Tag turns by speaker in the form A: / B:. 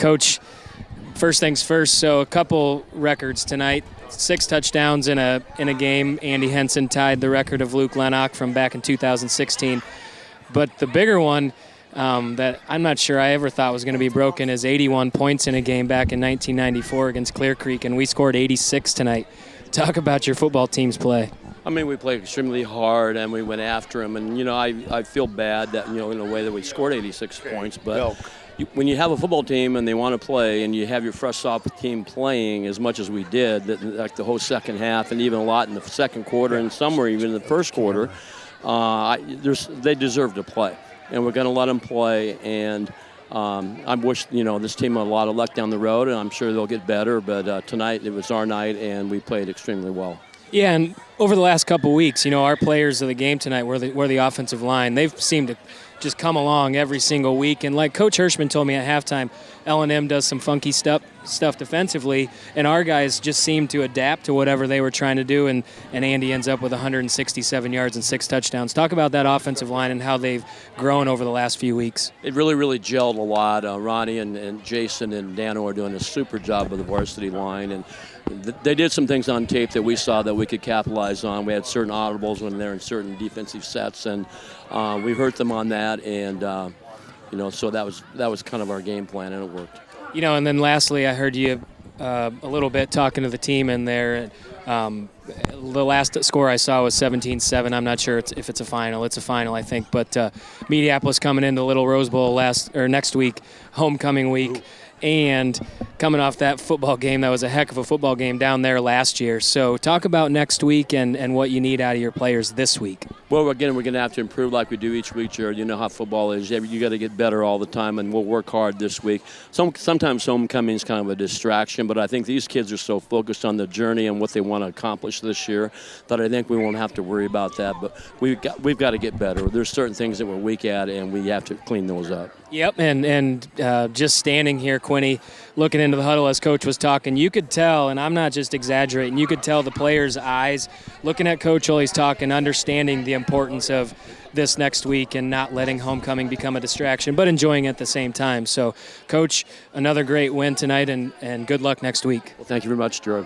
A: Coach, first things first, so a couple records tonight. 6 touchdowns in a game. Andy Henson tied the record of Luke Lennox from back in 2016. But the bigger one that I'm not sure I ever thought was going to be broken is 81 points in a game back in 1994 against Clear Creek, and we scored 86 tonight. Talk about your football team's play.
B: I mean, we played extremely hard, and we went after them. And, I feel bad that, in a way that we scored 86 points. But when you have a football team and they want to play and you have your fresh soft team playing as much as we did, like the whole second half and even a lot in the second quarter and somewhere even in the first quarter, they deserve to play. And we're going to let them play. And I wish, this team a lot of luck down the road, and I'm sure they'll get better. But tonight it was our night, and we played extremely well.
A: Yeah, and over the last couple of weeks, our players of the game tonight were the offensive line. They've seemed to just come along every single week. And like Coach Hirschman told me at halftime, L&M does some funky stuff defensively, and our guys just seem to adapt to whatever they were trying to do, and Andy ends up with 167 yards and 6 touchdowns. Talk about that offensive line and how they've grown over the last few weeks.
B: It really, really gelled a lot. Ronnie and Jason and Dano are doing a super job with the varsity line, and they did some things on tape that we saw that we could capitalize on. We had certain audibles when they're in certain defensive sets, and we hurt them on that, and so that was kind of our game plan, and it worked.
A: And then lastly, I heard you a little bit talking to the team in there. The last score I saw was 17-7. I'm not sure if it's a final. It's a final, I think. But Mediapolis coming into Little Rose Bowl next week, homecoming week. Ooh. And coming off that football game, that was a heck of a football game down there last year. So talk about next week and what you need out of your players this week.
B: Well, again, we're going to have to improve like we do each week, Jarod. You know how football is. You got to get better all the time, and we'll work hard this week. Sometimes homecoming is kind of a distraction, but I think these kids are so focused on the journey and what they want to accomplish this year that I think we won't have to worry about that. But we've got to get better. There's certain things that we're weak at, and we have to clean those up.
A: Yep, and just standing here, Quinny, looking into the huddle as Coach was talking, you could tell, and I'm not just exaggerating, you could tell the players' eyes looking at Coach while he's talking, understanding the importance of this next week and not letting homecoming become a distraction, but enjoying it at the same time. So, Coach, another great win tonight, and good luck next week.
B: Well, thank you very much, Jarod.